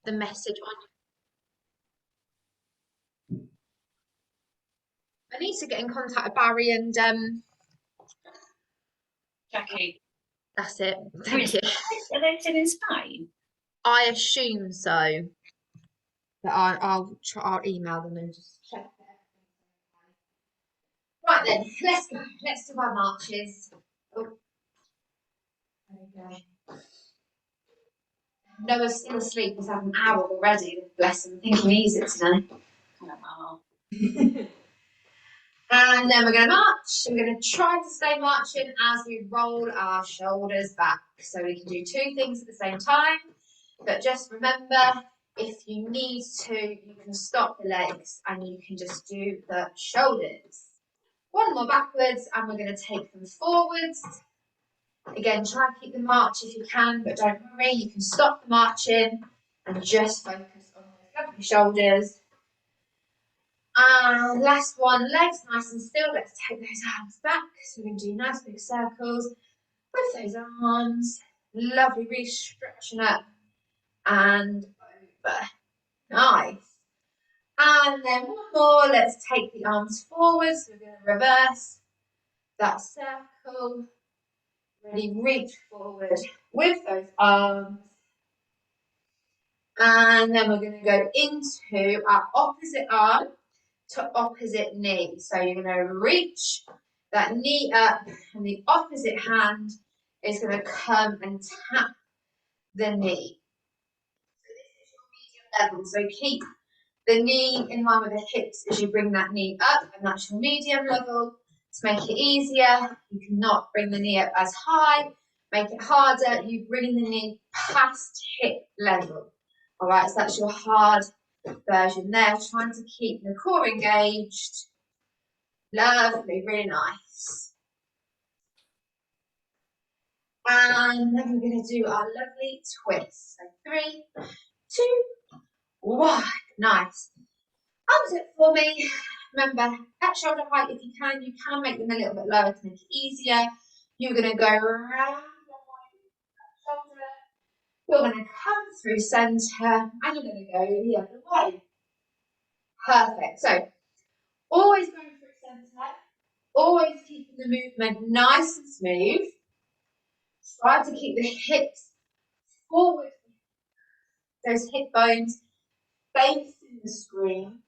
the message on. I need to get in contact with Barry and Jackie. That's it. Thank you. Are they still in Spain? I assume so. But I'll email them and just check that. Right then, let's go. Let's do our marches. Oh. There we go. Noah's still asleep. He's had an hour already. Bless him. I think he needs it today. And then we're going to march. We're going to try to stay marching as we roll our shoulders back. So we can do two things at the same time. But just remember, if you need to, you can stop the legs and you can just do the shoulders. One more backwards and we're going to take them forwards. Again, try and keep the march if you can, but don't worry, you can stop the marching and just focus on those lovely shoulders. And last one, legs nice and still. Let's take those arms back. So we're going to do nice big circles with those arms. Lovely, really stretching up and over. Nice. And then one more, let's take the arms forward. So we're going to reverse that circle. Really reach forward with those arms. And then we're going to go into our opposite arm to opposite knee. So you're going to reach that knee up and the opposite hand is going to come and tap the knee. So this is your medium level. So keep the knee in line with the hips as you bring that knee up, and that's your medium level. To make it easier, you cannot bring the knee up as high. Make it harder, you bring the knee past hip level. All right, so that's your hard version there, trying to keep the core engaged. Lovely, really nice. And then we're going to do our lovely twist. So 3, 2, 1. Nice. Arms up for me. Remember, at shoulder height if you can make them a little bit lower to make it easier. You're going to go around the shoulder. You're going to come through centre and you're going to go the other way. Perfect. So, always going through centre, always keeping the movement nice and smooth. Try to keep the hips forward, those hip bones facing the screen,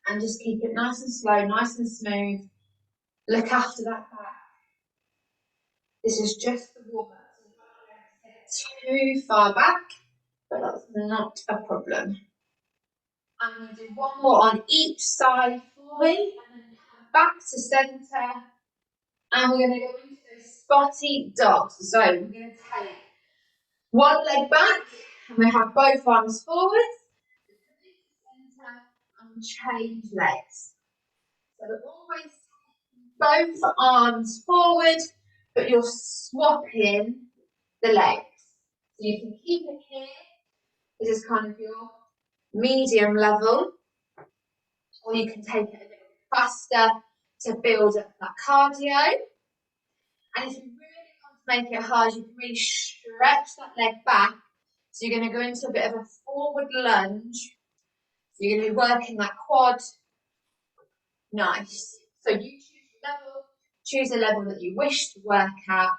and just keep it nice and slow, nice and smooth. Look after that back. This is just the warm-up, so we're not going to get too far back, but that's not a problem. I'm going to do one more on each side for me, and then come back to centre, and we're going to go into those spotty dots. So we're going to take one leg back, and we have both arms forwards, centre, and change legs. So we're always both arms forward, but you're swapping the legs. So you can keep it here. This is kind of your medium level, or you can take it a little bit faster to build up that cardio. And if you really want to make it hard, you can really stretch that leg back. So you're going to go into a bit of a forward lunge. So you're going to be working that quad. Nice. So you choose a level that you wish to work at.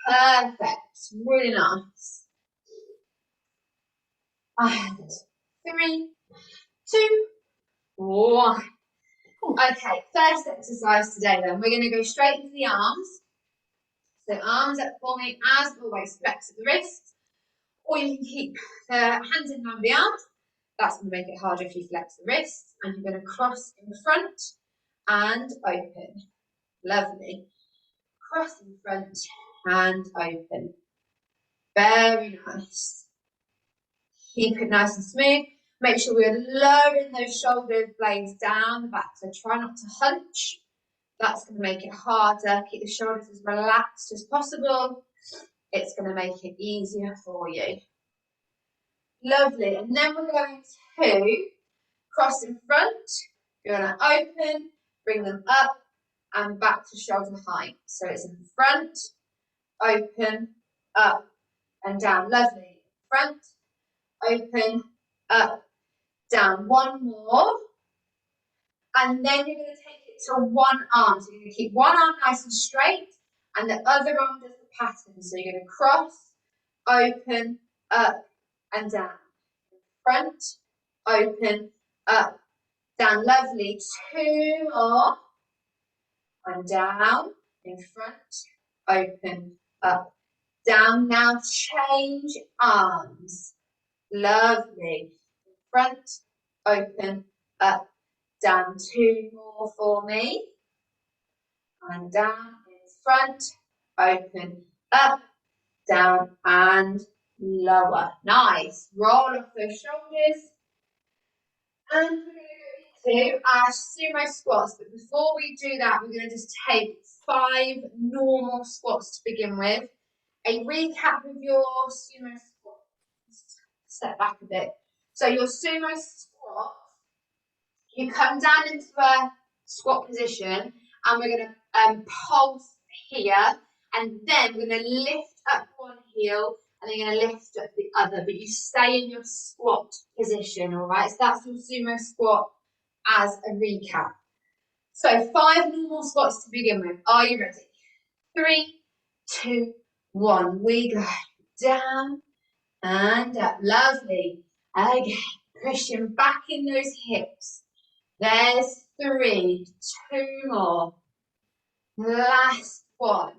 Perfect. Really nice. And 3, 2, 1. Okay, first exercise today then. We're going to go straight into the arms. So arms up for me, as always, flex at the wrists. Or you can keep the hands in behind the arms. That's going to make it harder if you flex the wrists. And you're going to cross in front and open. Lovely. Cross in front and open. Very nice. Keep it nice and smooth. Make sure we're lowering those shoulder blades down the back. So try not to hunch. That's going to make it harder. Keep the shoulders as relaxed as possible. It's going to make it easier for you. Lovely. And then we're going to cross in front. You're going to open, bring them up and back to shoulder height. So it's in front, open, up and down. Lovely. Front, open, up, down. One more. And then you're going to take it to one arm. So you're going to keep one arm nice and straight and the other arm does the pattern. So you're going to cross, open, up and down. Front, open, up, down. Lovely. Two more. And down, in front, open, up, down. Now change arms. Lovely. Front, open, up, down. Two more for me. And down, in front, open, up, down, and lower. Nice. Roll off those shoulders. And we're going to go into our sumo squats. But before we do that, we're going to just take 5 normal squats to begin with. A recap of your sumo squats. Step back a bit. So your sumo squat, you come down into a squat position and we're going to pulse here and then we're going to lift up one heel and then you're going to lift up the other, but you stay in your squat position, all right? So that's your sumo squat as a recap. So 5 normal squats to begin with. Are you ready? 3, 2, 1. We go down and up. Lovely. Again, pushing back in those hips. There's 3, 2 more. Last one.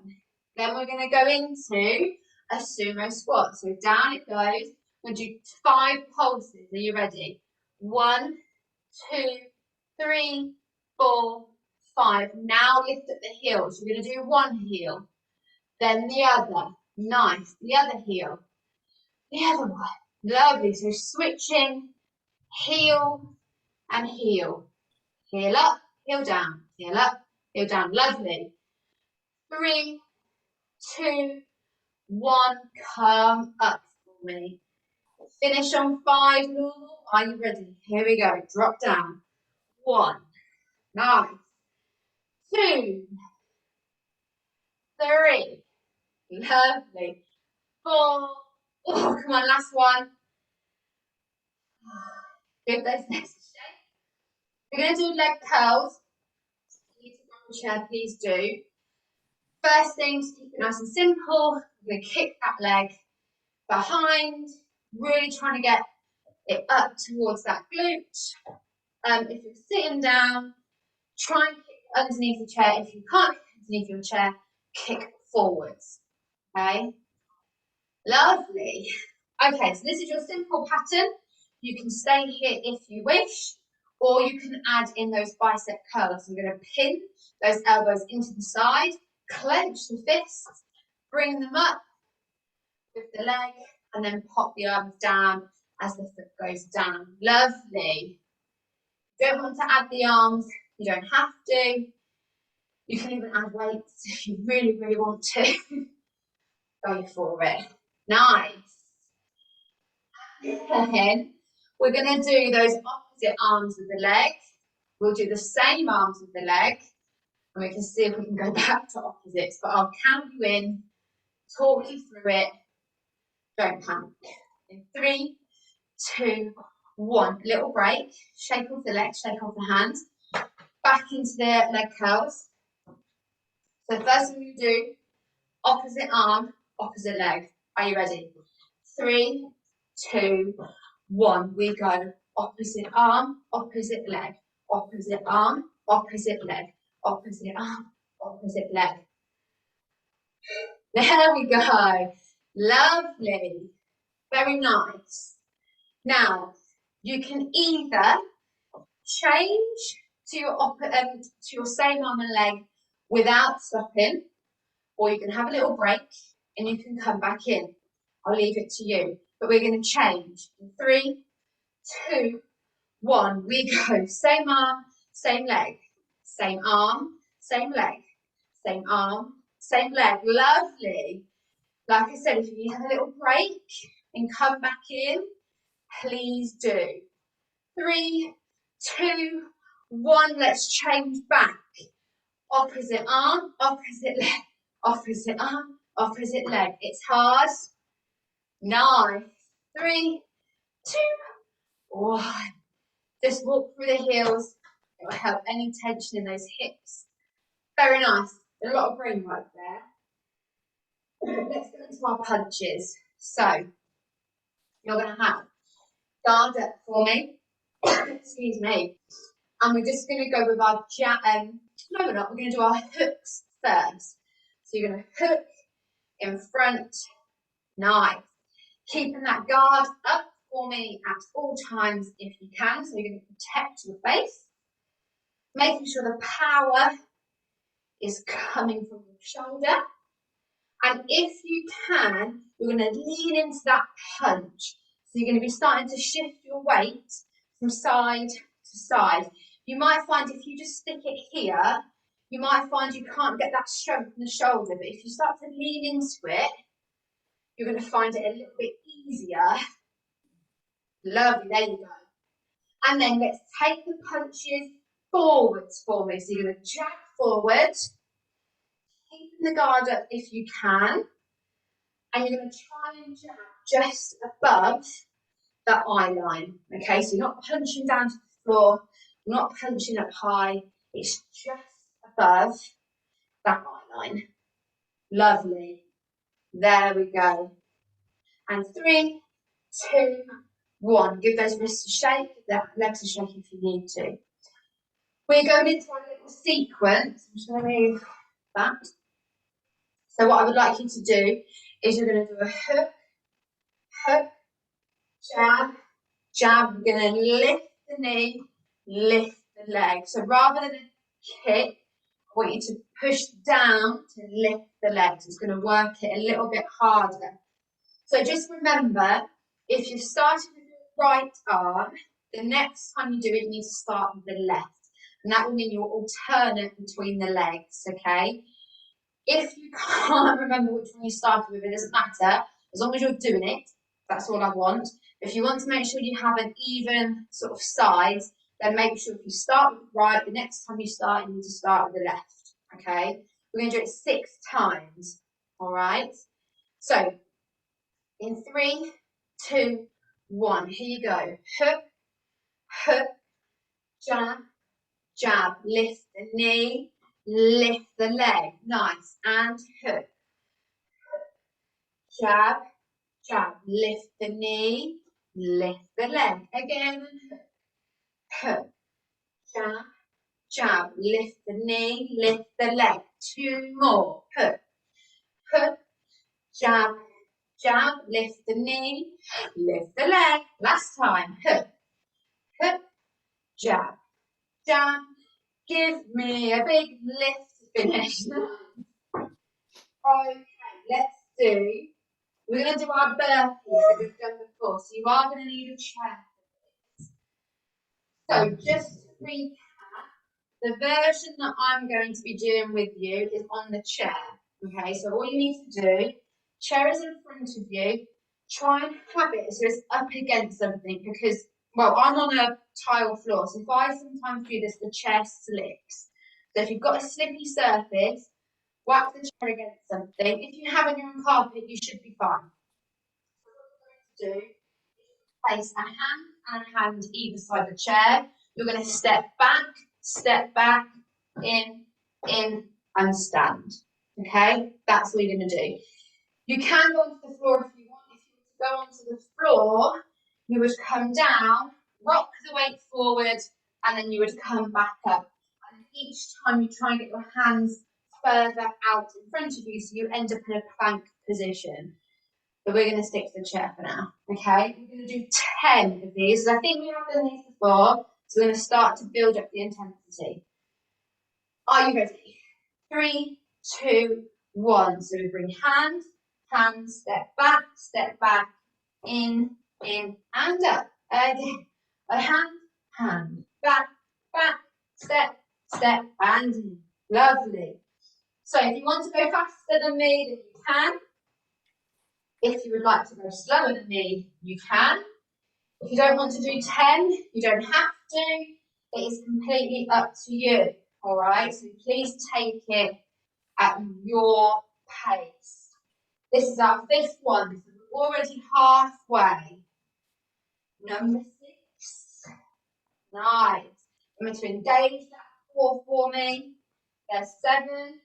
Then we're going to go into a sumo squat. So down it goes. We'll do 5 pulses. Are you ready? 1, 2, 3, 4, 5. Now lift up the heels. You're going to do one heel, then the other. Nice. The other heel. The other one. Lovely. So switching heel and heel. Heel up, heel down. Heel up, heel down. Lovely. 3, 2, 1. Come up for me. Finish on 5 normal. Are you ready? Here we go. Drop down. 1. Nice. 2, 3. Lovely. 4. Oh, come on, last one. Give those legs a shake. We're going to do leg curls. If you need to grab a chair, please do. First thing, to keep it nice and simple, we're going to kick that leg behind, really trying to get it up towards that glute. If you're sitting down, try and kick underneath the chair. If you can't kick underneath your chair, kick forwards. Okay? Lovely. Okay, so this is your simple pattern. You can stay here if you wish, or you can add in those bicep curls. I'm going to pin those elbows into the side, clench the fists, bring them up with the leg, and then pop the arms down as the foot goes down. Lovely. If you don't want to add the arms, you don't have to. You can even add weights if you really, really want to. Go for it. Nice. Then we're going to do those opposite arms of the leg. We'll do the same arms of the leg, and we can see if we can go back to opposites. But I'll count you in, talk you through it. Don't panic. In 3, 2, 1. Little break. Shake off the legs, shake off the hands. Back into the leg curls. So first thing we do, opposite arm, opposite leg. Are you ready? 3, 2, 1. We go opposite arm, opposite leg. Opposite arm, opposite leg. Opposite arm, opposite leg. There we go. Lovely. Very nice. Now, you can either change to your same arm and leg without stopping, or you can have a little break and you can come back in. I'll leave it to you. But we're going to change. In 3, 2, 1. We go. Same arm, same leg. Same arm, same leg. Same arm, same leg. Lovely. Like I said, if you have a little break and come back in, please do. 3, 2, 1. Let's change back. Opposite arm, opposite leg. Opposite arm, opposite leg. It's hard. Nice. 3, 2, 1. Just walk through the heels. It will help any tension in those hips. Very nice. A lot of brain work there. Let's go into our punches. So, you're going to have guard up for me. Excuse me. And we're just going to go with our no, we're not. We're going to do our hooks first. So you're going to hook in front. Nice. Keeping that guard up for me at all times if you can. So you're going to protect your face. Making sure the power is coming from your shoulder. And if you can, you're going to lean into that punch. So you're going to be starting to shift your weight from side to side. You might find if you just stick it here, you might find you can't get that strength in the shoulder. But if you start to lean into it, you're going to find it a little bit easier. Lovely, there you go. And then let's take the punches forwards for me. So you're going to jab forward, keeping the guard up if you can. And you're going to try and jab just above that eye line. Okay, so you're not punching down to the floor, you're not punching up high, it's just above that eye line. Lovely. There we go. And 3, 2, 1. Give those wrists a shake, the legs a shake if you need to. We're going into our little sequence. I'm just going to move that. So what I would like you to do is you're going to do a hook, hook, jab, jab. We're going to lift the knee, lift the leg. So rather than a kick, I want you to push down to lift the legs. It's going to work it a little bit harder. So just remember, if you're starting with your right arm, the next time you do it, you need to start with the left. And that will mean you'll alternate between the legs, okay? If you can't remember which one you started with, it doesn't matter. As long as you're doing it, that's all I want. If you want to make sure you have an even sort of size, then make sure if you start with the right, the next time you start, you need to start with the left, okay? We're going to do it 6 times, all right? So, in 3, 2, 1, here you go. Hook, hook, jab, jab, lift the knee, lift the leg, nice, and hook, jab, jab, lift the knee, lift the leg, again, hook, jab, jab, lift the knee, lift the leg, 2 more, hook, hook, jab, jab, lift the knee, lift the leg, last time, hook, hook, jab, jab, give me a big lift to finish. Okay, let's do, we're going to do our burpees that we've done before, so you are going to need a chair for this. So just to recap, the version that I'm going to be doing with you is on the chair, okay, so all you need to do, chair is in front of you, try and have it so it's up against something because, well, I'm on a tile floor, so if I sometimes do this, the chair slips. So if you've got a slippy surface, whack the chair against something. If you have on your own carpet, you should be fine. So what we're going to do is place a hand and a hand either side of the chair. You're going to step back, in, and stand. Okay, that's what you're going to do. You can go onto the floor if you want. If you were to go onto the floor, you would come down, rock the weight forward, and then you would come back up. And each time you try and get your hands further out in front of you, so you end up in a plank position. But we're going to stick to the chair for now, okay? We're going to do 10 of these. I think we have done these before, so we're going to start to build up the intensity. Are you ready? 3, 2, 1. So we bring hand, step back, in, and up. Again, a hand, back, step, and in. Lovely. So if you want to go faster than me, then you can. If you would like to go slower than me, you can. If you don't want to do 10, you don't have to. It is completely up to you, all right? So please take it at your pace. This is our 5th one, so we're already halfway. Number 6. Nice. I'm going to engage that core for me. There's 7.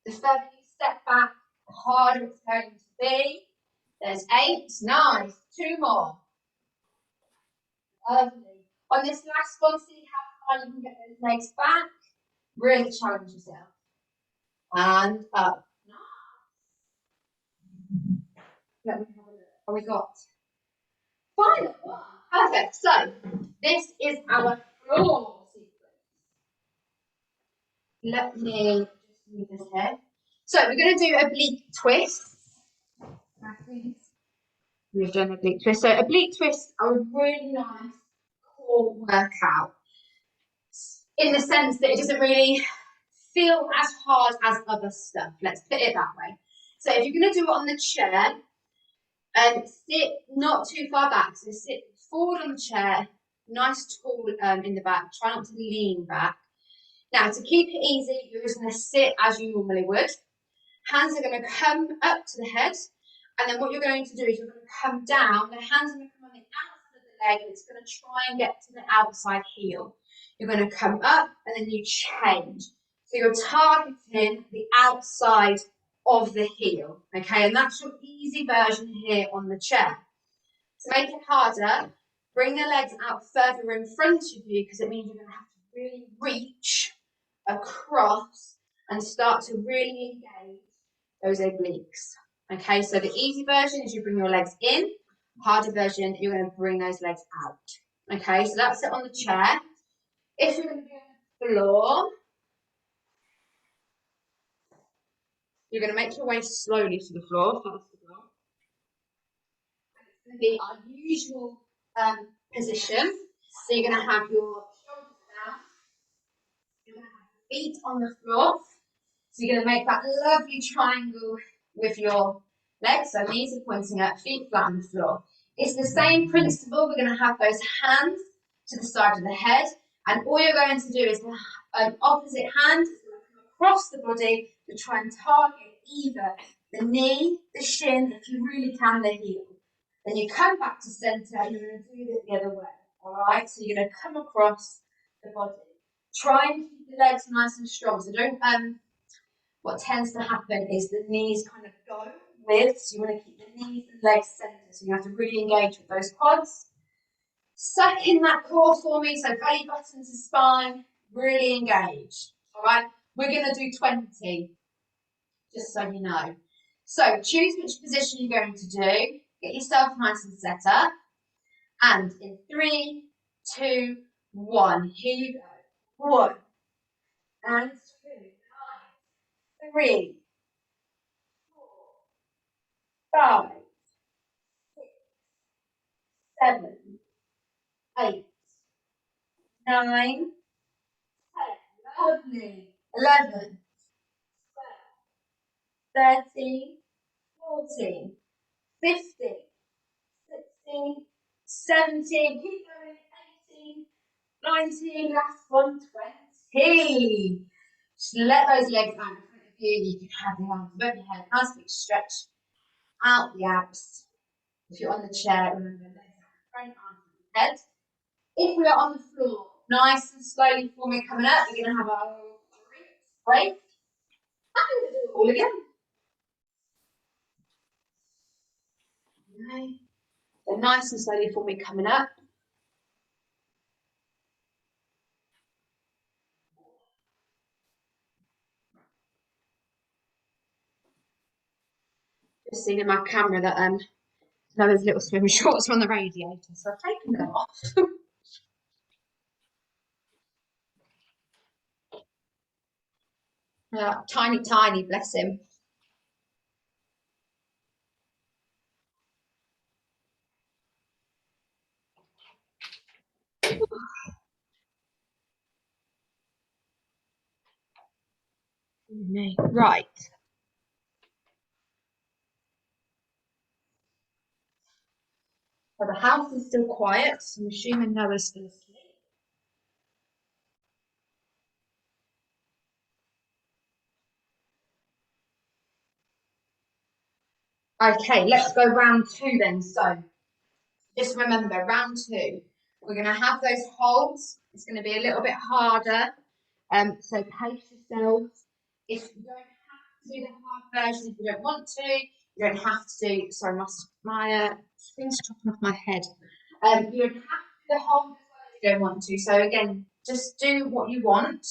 The further you step back, the harder it's going to be. There's 8. Nice. 2 more. Lovely. On this last one, see how far you can get those legs back. Really challenge yourself. And up. Let me have a look. What we got? Final one. Perfect. So this is our floor sequence. Let me just move this here. So we're going to do oblique twists. We've done oblique twists. So oblique twists are a really nice core workout in the sense that it doesn't really feel as hard as other stuff. Let's put it that way. So if you're going to do it on the chair, sit not too far back. So sit forward on the chair, nice tall in the back. Try not to lean back. Now to keep it easy, you're just going to sit as you normally would. Hands are going to come up to the head. And then what you're going to do is you're going to come down. The hands are going to come on the outside of the leg and it's going to try and get to the outside heel. You're going to come up and then you change. So you're targeting the outside of the heel, okay? And that's your easy version here on the chair. To make it harder, bring the legs out further in front of you because it means you're going to have to really reach across and start to really engage those obliques. Okay, so the easy version is you bring your legs in. Harder version, you're going to bring those legs out. Okay, so that's it on the chair. If you're going to be on the floor, you're going to make your way slowly to the floor. That's the floor. It's going to be our usual position. So you're going to have your shoulders down. You're going to have your feet on the floor. So you're going to make that lovely triangle with your legs. So knees are pointing up, feet flat on the floor. It's the same principle. We're going to have those hands to the side of the head. And all you're going to do is an opposite hand is going to come across the body to try and target either the knee, the shin, if you really can, the heel. Then you come back to centre and you're going to do it the other way. All right? So you're going to come across the body. Try and keep the legs nice and strong. So don't, what tends to happen is the knees kind of go with, so you want to keep the knees and legs centred. So you have to really engage with those quads. Suck in that core for me, so belly button to spine, really engage. All right, we're going to do 20, just so you know. So choose which position you're going to do. Get yourself nice and set up. And in 3, 2, 1, here you go. 1 and 2, 3, 4, 5, 6, 7, 8, 9, 10, lovely, 11, 12, 13, 14, 15, 16, 17, keep going, 18, 19, last one, 20. Just let those legs out in front of you. You can have your arms above your head, nice big stretch out the abs. If you're on the chair, remember legs out front, arms above your head. If we are on the floor, nice and slowly for me coming up, we're going to have our break. And we're going to do it all again. Okay. So nice and slowly for me coming up. Just seen in my camera that those little swim shorts are on the radiator, so I've taken them off. Tiny, tiny, bless him. Right. So the house is still quiet, so I'm assuming Noah's still asleep. Okay, let's go round 2 then. So Just remember, round 2, we're going to have those holds. It's going to be a little bit harder. So pace yourself. If you don't have to do the hard version, if you don't want to, you don't have to do, sorry, my screen's dropping off my head. You don't have to do the hold as well if you don't want to. So again, just do what you want.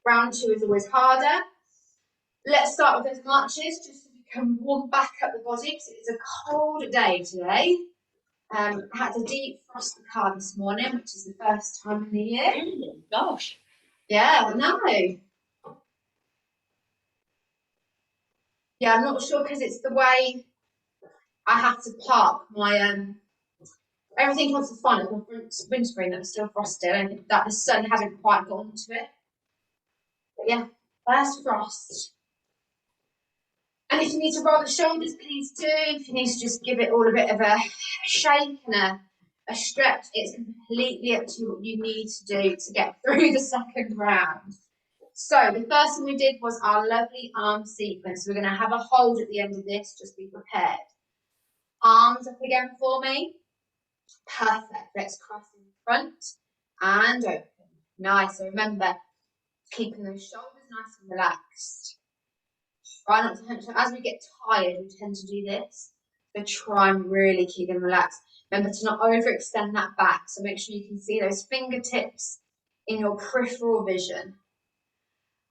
Round 2 is always harder. Let's start with those marches, just so we can warm back up the body, because it is a cold day today. I had to defrost the car this morning, which is the first time in the year. Oh, gosh. Yeah, no. Yeah, I'm not sure because it's the way I have to park my everything else is fine. It's my front windscreen that's still frosted, and that the sun hasn't quite gone to it. But yeah, first frost. And if you need to roll the shoulders, please do. If you need to just give it all a bit of a shake and a stretch, it's completely up to you what you need to do to get through the second round. So the first thing we did was our lovely arm sequence. We're going to have a hold at the end of this, just be prepared. Arms up again for me. Perfect. Let's cross in front and open. Nice. So remember, keeping those shoulders nice and relaxed. Try not to hunch up. As we get tired, we tend to do this. So try and really keep them relaxed. Remember to not overextend that back. So make sure you can see those fingertips in your peripheral vision.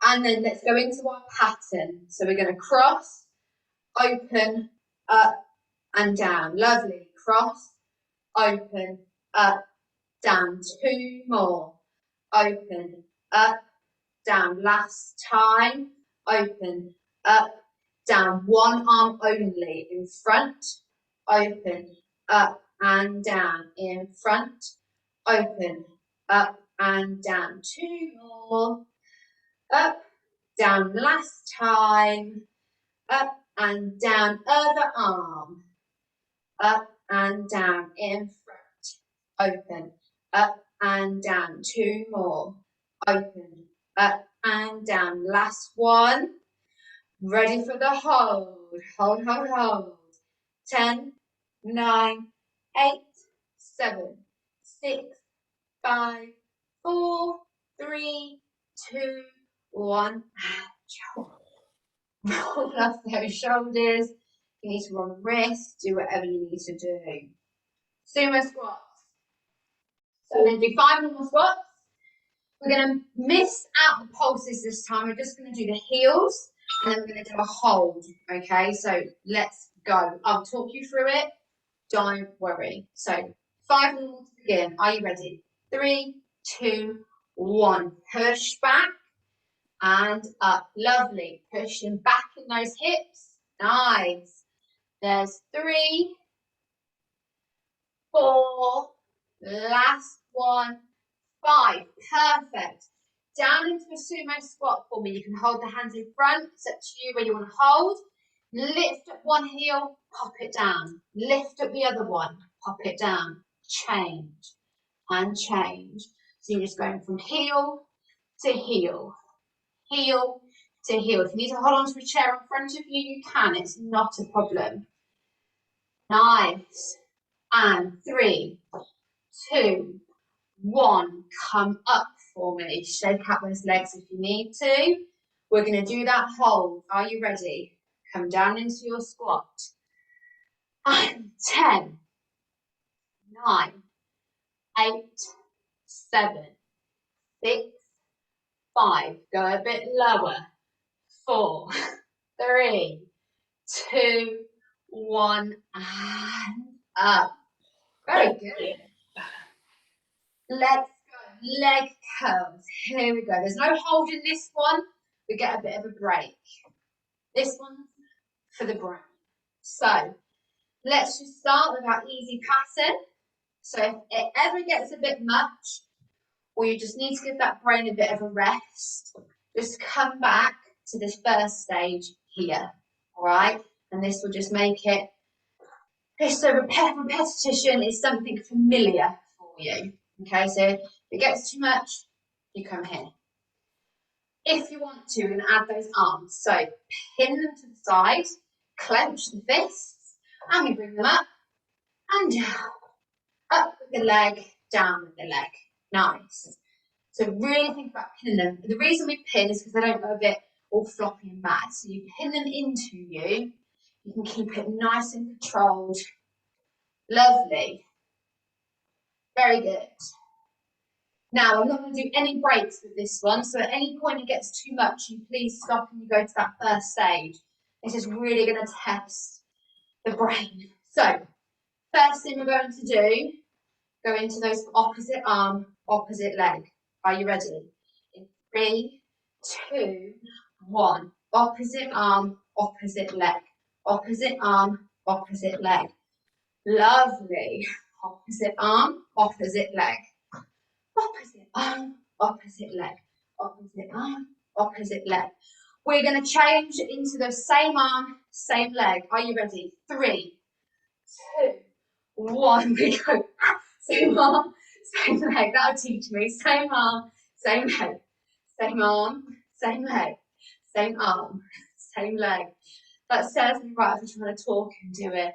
And then let's go into our pattern. So we're going to cross, open, up, and down. Lovely. Cross, open, up, down. 2 more. Open, up, down. Last time. Open, up, down. 1 arm only. In front, open, up, and down. In front, open, up, and down. 2 more. Up, down. Last time. Up and down. Other arm. Up and down. In front. Open. Up and down. 2 more. Open. Up and down. Last one. Ready for the hold. Hold, hold, hold. 10, 9, 8, 7, 6, 5, 4, 3, 2, 1. Roll off those shoulders. You need to roll the wrists, do whatever you need to do. Sumo squats. So we're going to do 5 normal squats. We're going to miss out the pulses this time. We're just going to do the heels and then we're going to do a hold. Okay, so let's go. I'll talk you through it. Don't worry. So 5 normal to begin. Are you ready? 3, 2, 1. Push back. And up. Lovely. Pushing back in those hips. Nice. There's 3, 4. Last one. 5. Perfect. Down into a sumo squat for me. You can hold the hands in front. It's up to you where you want to hold. Lift up one heel. Pop it down. Lift up the other one. Pop it down. Change. And change. So you're just going from heel to heel. Heel to heel. If you need to hold on to a chair in front of you, you can. It's not a problem. Nice. And 3, 2, 1. Come up for me. Shake out those legs if you need to. We're going to do that hold. Are you ready? Come down into your squat. And 10, 9, 8, 7, 6, 5. Go a bit lower. 4, 3, 2, 1, and up. Very good. Let's go. Leg curls. Here we go. There's no hold in this one. We get a bit of a break. This one's for the brain. So let's just start with our easy pattern. So if it ever gets a bit much, or you just need to give that brain a bit of a rest, just come back to this first stage here. All right? And this will just make it, so repetition is something familiar for you. Okay, so if it gets too much, you come here. If you want to, we're going to add those arms. So pin them to the side, clench the fists, and we bring them up and down. with the leg, down with the leg. Nice. So really think about pinning them. The reason we pin is because they don't go a bit all floppy and mad. So you pin them into you. You can keep it nice and controlled. Lovely. Very good. Now, I'm not going to do any breaks with this one. So at any point it gets too much, you please stop and you go to that first stage. This is really going to test the brain. So first thing we're going to do, go into those opposite arm, opposite leg. Are you ready? In 3, 2, 1. Opposite arm, opposite leg. Opposite arm, opposite leg. Lovely. Opposite arm, opposite leg. Opposite arm, opposite leg. Opposite arm, opposite leg. We're going to change into the same arm, same leg. Are you ready? 3, 2, 1. We go. Same arm, same leg. That'll teach me. Same arm, same leg. Same arm, same leg. Same arm, same leg. That serves me right if I'm trying to talk and do it.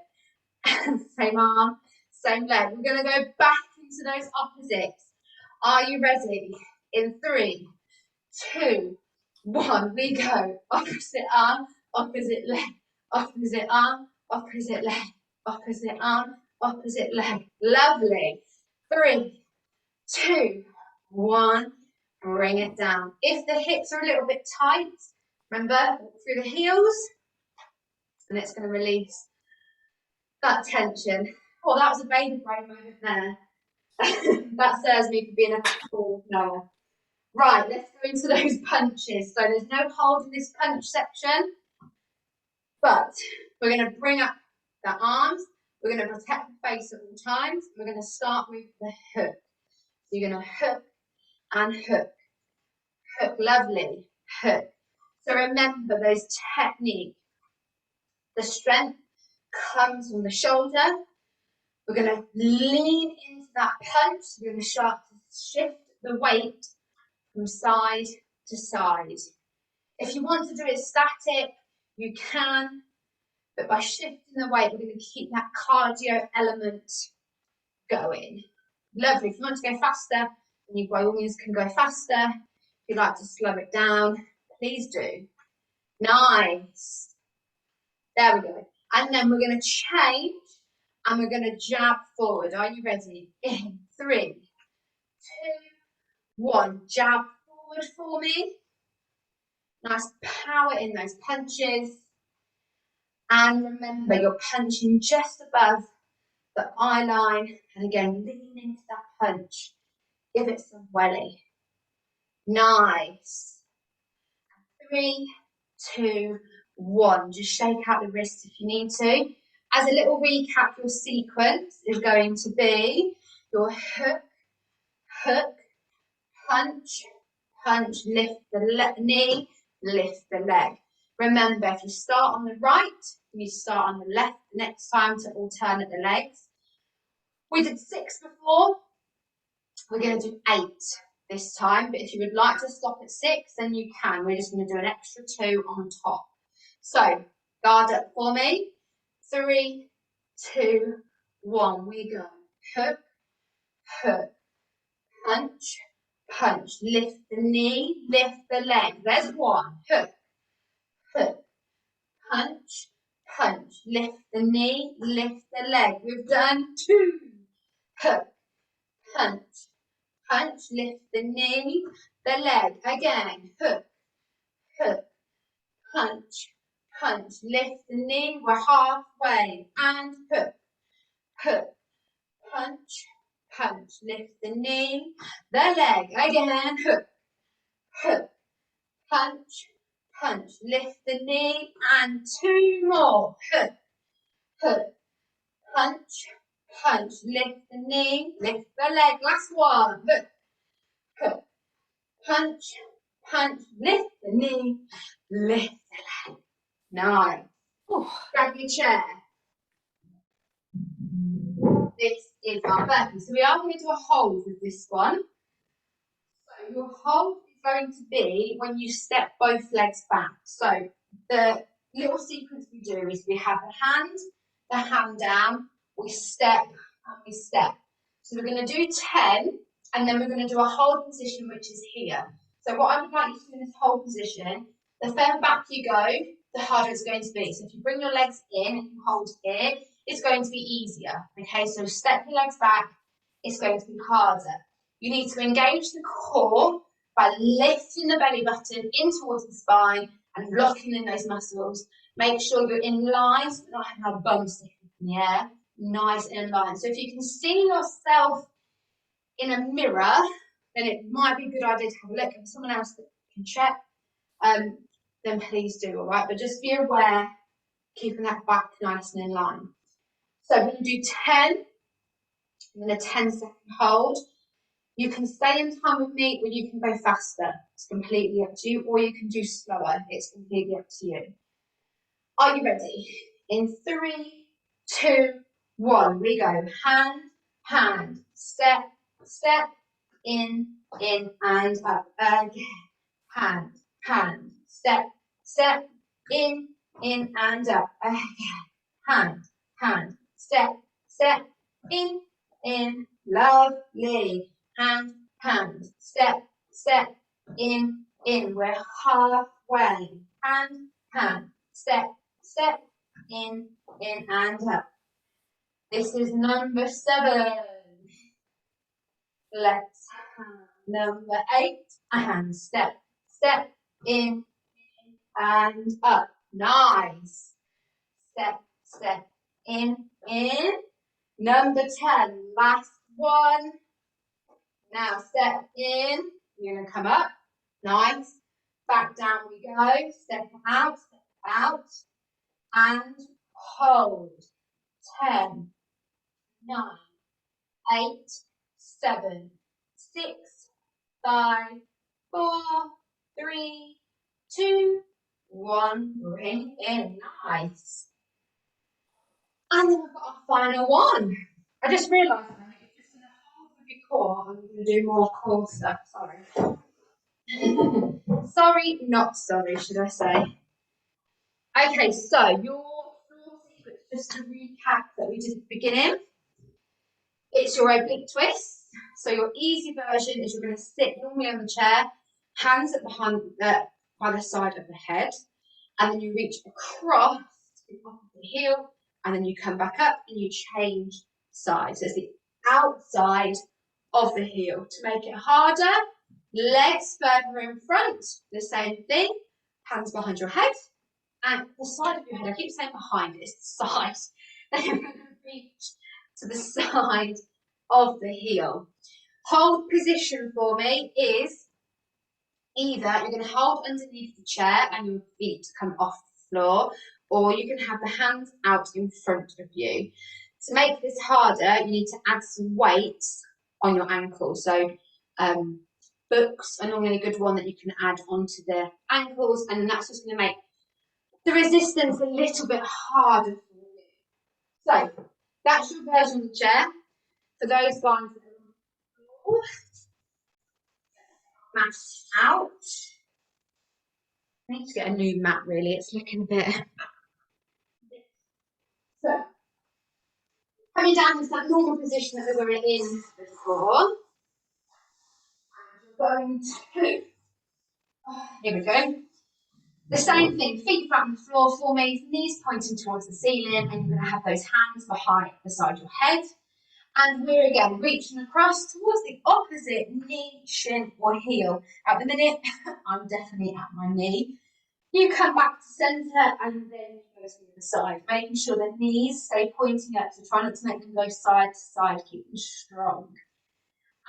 Same arm, same leg. We're going to go back into those opposites. Are you ready? In 3, 2, 1. We go. Opposite arm, opposite leg. Opposite arm, opposite leg. Opposite arm, opposite leg. Lovely. 3, 2, 1. Bring it down. If the hips are a little bit tight, remember, through the heels, and it's going to release that tension. Oh, that was a baby brain moment there. That serves me for being a cool knower. Right, let's go into those punches. So there's no hold in this punch section, but we're going to bring up the arms. We're going to protect the face at all times. We're going to start with the hook. So you're going to hook and hook. Hook, lovely. Hook. So remember those techniques. The strength comes from the shoulder. We're going to lean into that punch. We're going to start to shift the weight from side to side. If you want to do it static, you can, but by shifting the weight, we're going to keep that cardio element going. Lovely. If you want to go faster, then you by all means can go faster. If you'd like to slow it down, please do. Nice. There we go. And then we're going to change and we're going to jab forward. Are you ready? In 3, 2, 1. Jab forward for me. Nice power in those punches. And remember, you're punching just above the eye line. And again, lean into that punch. Give it some welly. Nice. 3, 2, 1. Just shake out the wrists if you need to. As a little recap, your sequence is going to be your hook, hook, punch, punch, lift the knee, lift the leg. Remember, if you start on the right, you start on the left the next time to alternate the legs. We did 6 before. We're going to do 8 this time, but if you would like to stop at 6, then you can. We're just going to do an extra 2 on top. So, guard up for me. 3, 2, 1. We go. Hook, hook, punch, punch. Lift the knee, lift the leg. There's 1. Hook, hook, punch, punch. Lift the knee, lift the leg. We've done 2. Hook, punch, punch. Lift the knee, the leg. Again. Hook, hook, punch, punch. Lift the knee. We're halfway. And hook, hook, punch, punch. Lift the knee, the leg. Again. Hook, hook, punch, punch. Lift the knee. And 2 more. Hook, hook, punch, punch. Lift the knee, lift the leg. Last one. Hook, hook, punch, punch. Lift the knee, lift the leg. Nice. Grab your chair. This is our burpee. So we are going to do a hold with this one. So your hold is going to be when you step both legs back. So the little sequence we do is we have the hand down, we step and we step. So we're going to do 10, and then we're going to do a hold position, which is here. So what I would like you to do in this hold position, the further back you go, the harder it's going to be. So if you bring your legs in and you hold here, it's going to be easier. Okay, so step your legs back, it's going to be harder. You need to engage the core by lifting the belly button in towards the spine and locking in those muscles. Make sure you're in line, so you're not having a bum sticking in the air. Nice and in line. So if you can see yourself in a mirror, then it might be a good idea to have a look. If someone else that can check, then please do, all right? But just be aware, keeping that back nice and in line. So we're going to do 10, and then a 10-second hold. You can stay in time with me, or you can go faster. It's completely up to you, or you can do slower. It's completely up to you. Are you ready? In 3, 2, 1, we go. Hand, hand, step, step, in, and up. Again. Hand, hand, step, step, in, and up. Again. Hand, hand, step, step, in, lovely. Hand, hand, step, step, in. We're halfway. Hand, hand, step, step, in, and up. This is number 7. Let's have number 8. And step, step, in, and up. Nice. Step, step, in. Number 10, last one. Now step in, you're going to come up. Nice. Back down we go. Step out, and hold. 10, 9, 8, 7, 6, 5, 4, 3, 2, 1. Bring in. Nice. And then we've got our final one. I just realised that it's just in the whole of your core. I'm going to do more core stuff. Sorry. Sorry, not sorry, should I say. Okay, so your floor sequence, just to recap that we did at the beginning, it's your oblique twist. So your easy version is you're going to sit normally on the chair, hands at behind by the side of the head, and then you reach across the top of the heel, and then you come back up and you change sides. So it's the outside of the heel. To make it harder, legs further in front, the same thing, hands behind your head, and the side of your head. I keep saying behind, it's the side. Then you're going to reach to the side of the heel. Hold position for me is either you're going to hold underneath the chair and your feet come off the floor, or you can have the hands out in front of you. To make this harder, you need to add some weight on your ankle. So books are normally a good one that you can add onto the ankles, and that's just going to make the resistance a little bit harder for you. So that's your version of the chair. For those guys that are on the floor, mat out. I need to get a new mat really, it's looking a bit. So coming down to that normal position that we were in before. And we're going to, here we go. The same thing, feet flat on the floor for me, knees pointing towards the ceiling, and you're going to have those hands beside your head. And we're again reaching across towards the opposite knee, shin, or heel. At the minute, I'm definitely at my knee. You come back to centre and then you go to the other side, making sure the knees stay pointing up. So try not to make them go side to side, keep them strong.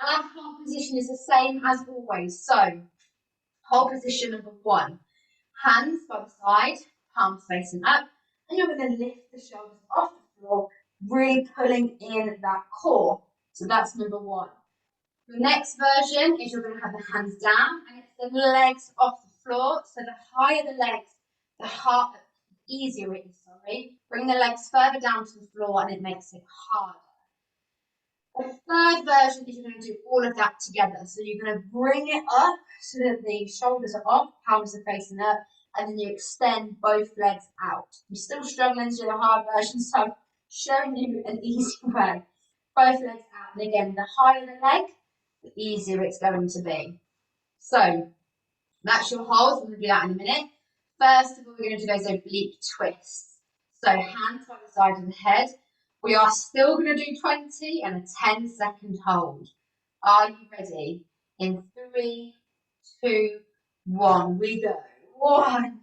Our hold position is the same as always. So, hold position number 1. Hands by the side, palms facing up, and you're going to lift the shoulders off the floor, really pulling in that core. So that's number 1. The next version is you're going to have the hands down and it's the legs off the floor. So the higher the legs, the easier it is, Bring the legs further down to the floor and it makes it harder. The third version is you're going to do all of that together. So you're going to bring it up so that the shoulders are off, palms are facing up, and then you extend both legs out. You're still struggling to do the hard version, so I'm showing you an easy way. both legs out. And again, the higher the leg, the easier it's going to be. So that's your holds. We're going to do that in a minute. First of all, we're going to do those oblique twists. So hands by the side of the head. We are still going to do 20 and a 10-second hold. Are you ready? In 3, 2, 1, we go. 1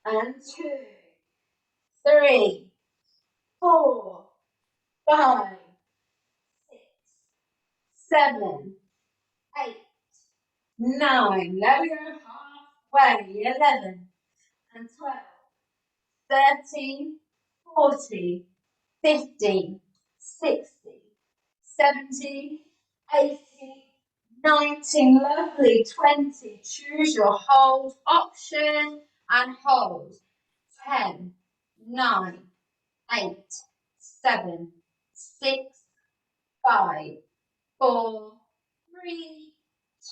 and 2, 3, 4, 5, 6, 7, 8, 9. Let me go halfway. 11 and 12, 13, 14, 15, 16, 17, 18, 19, lovely, 20. Choose your hold option and hold. 10, 9, 8, 7, 6, 5, 4, 3,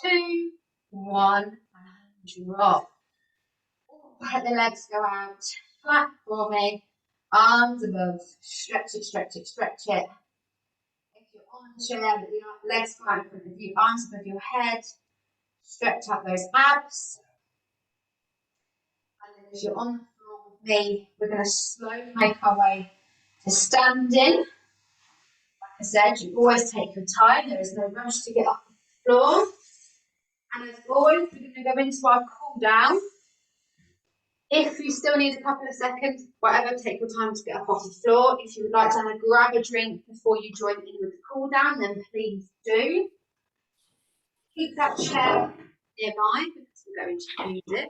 2, 1, and drop. Let the legs go out. Flat for me. Arms above. Stretch it, stretch it, stretch it. If you're on the chair, but your legs go out in front of you, arms above your head. Stretch out those abs. And then as you're on the floor with me, we're going to slowly make our way to standing. Like I said, you always take your time. There is no rush to get off the floor. And as always, we're going to go into our cool down. If you still need a couple of seconds, whatever, take your time to get up off the floor. If you would like to grab a drink before you join in with the cool down, then please do. Keep that chair nearby because we're going to use it.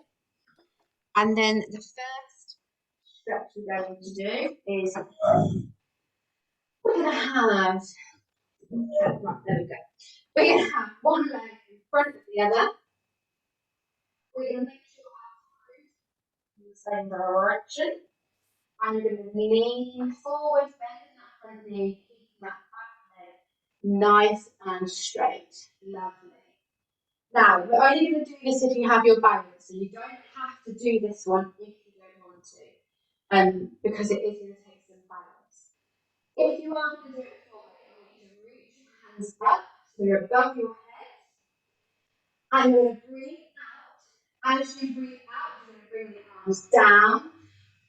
And then the first stretch we're going to do is we're going to have, right, there we go. We're going to have one leg in front of the other. We're going to make sure our in the same direction. And you're going to lean forward, bending that front knee, keeping that back leg nice and straight. Lovely. Now, we're only going to do this if you have your balance, so you don't have to do this one if you don't want to, because it is going to take some balance. If you are going to do it for me, I want you to reach your hands up, so you're above your head, and you're going to breathe out. As you breathe out, you're going to bring the arms down.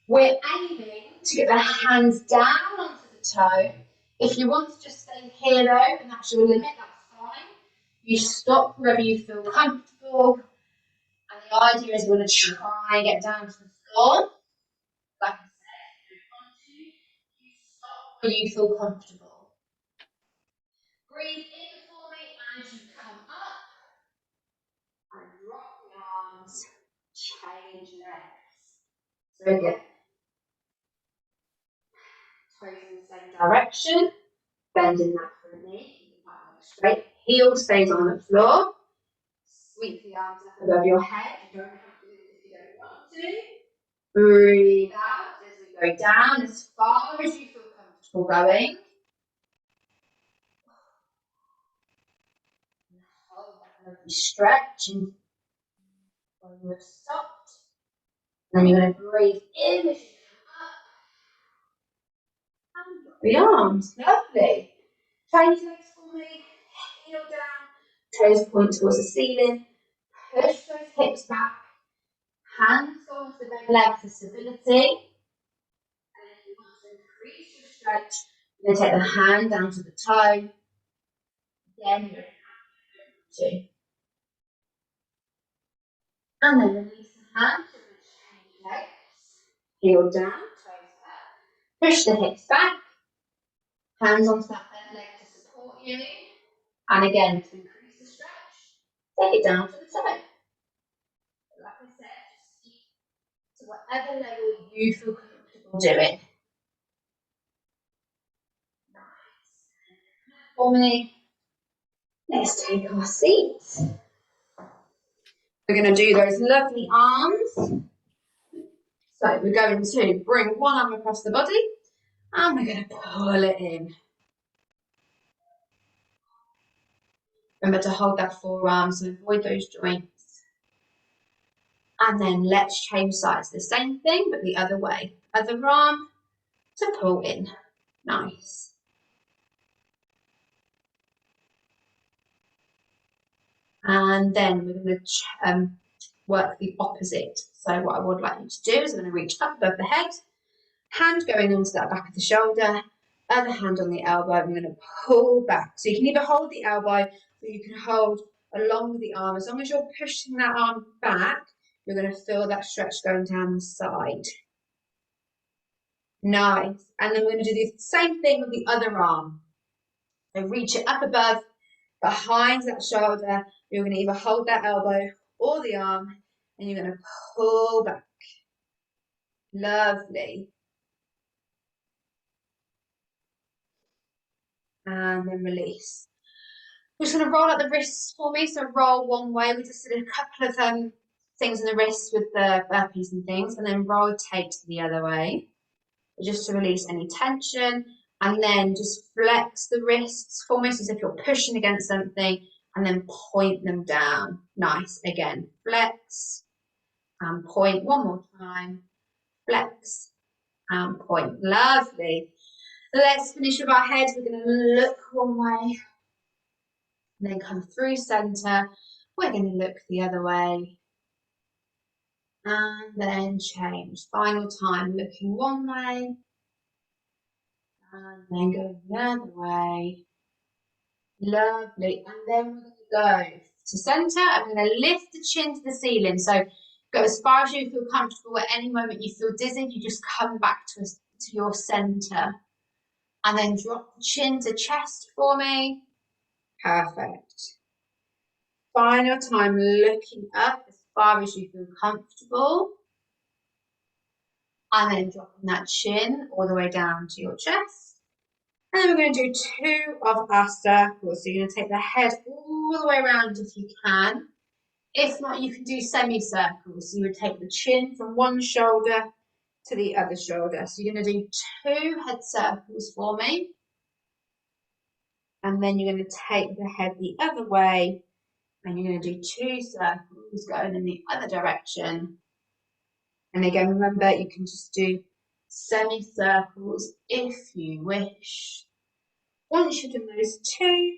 We're aiming to get the hands down onto the toe. If you want to just stay here though, and that's your limit, that's fine. You stop wherever you feel comfortable. And the idea is we're going to try and get down to the floor. Like I said, if you want to, you stop where you feel comfortable. Breathe in for me as you come up. And drop the arms. Change legs. So again. Toes in the same direction, bending that front knee, keep the back leg straight, heel stays on the floor, sweep the arms up above your head, you don't have to do this if you don't want to. Breathe out as we go down as far as you feel comfortable going. Hold that lovely stretch and when you've stopped, then you're going to breathe in as you the arms, lovely. Change legs for me, heel down, toes point towards the ceiling, push those hips back, hands go onto the leg for stability. And if you want to increase your stretch, you're going to take the hand down to the toe. Again, you're to. And then release the hand, change legs, heel down, toes up, push the hips back. Hands onto that leg to support you. And again, to increase the stretch, take it down to the toe. Like I said, just keep to whatever level you feel comfortable doing. Nice. For me, let's take our seats. We're going to do those lovely arms. So we're going to bring one arm across the body and we're going to pull it in. Remember to hold that forearm, so avoid those joints. And then let's change sides. The same thing, but the other way. Other arm to pull in. Nice. And then we're going to work the opposite. So what I would like you to do is I'm going to reach up above the head, hand going onto that back of the shoulder, other hand on the elbow. I'm going to pull back. So you can either hold the elbow or you can hold along the arm. As long as you're pushing that arm back, you're going to feel that stretch going down the side. Nice. And then we're going to do the same thing with the other arm. So reach it up above, behind that shoulder. You're going to either hold that elbow or the arm, and you're going to pull back. Lovely. And then release. We're just going to roll out the wrists for me. So roll one way. We just did a couple of things in the wrists with the burpees and things, and then rotate the other way, just to release any tension. And then just flex the wrists for me, so as if you're pushing against something, and then point them down. Nice. Again, flex and point one more time. Flex and point. Lovely. Let's finish with our head. We're going to look one way and then come through center. We're going to look the other way and then change. Final time, looking one way and then going the other way. Lovely. And then we're going to go to center. I'm going to lift the chin to the ceiling. So go as far as you feel comfortable. At any moment you feel dizzy, you just come back to your center. And then drop the chin to chest for me. Perfect. Final time, looking up as far as you feel comfortable. And then dropping that chin all the way down to your chest. And then we're going to do 2 of our circles. So you're going to take the head all the way around if you can. If not, you can do semicircles. So you would take the chin from one shoulder to the other shoulder. So you're going to do 2 head circles for me. And then you're going to take the head the other way. And you're going to do 2 circles going in the other direction. And again, remember, you can just do semicircles if you wish. Once you've done those 2,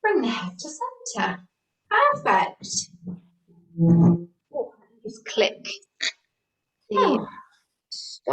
bring the head to center. Perfect. Oh, just click the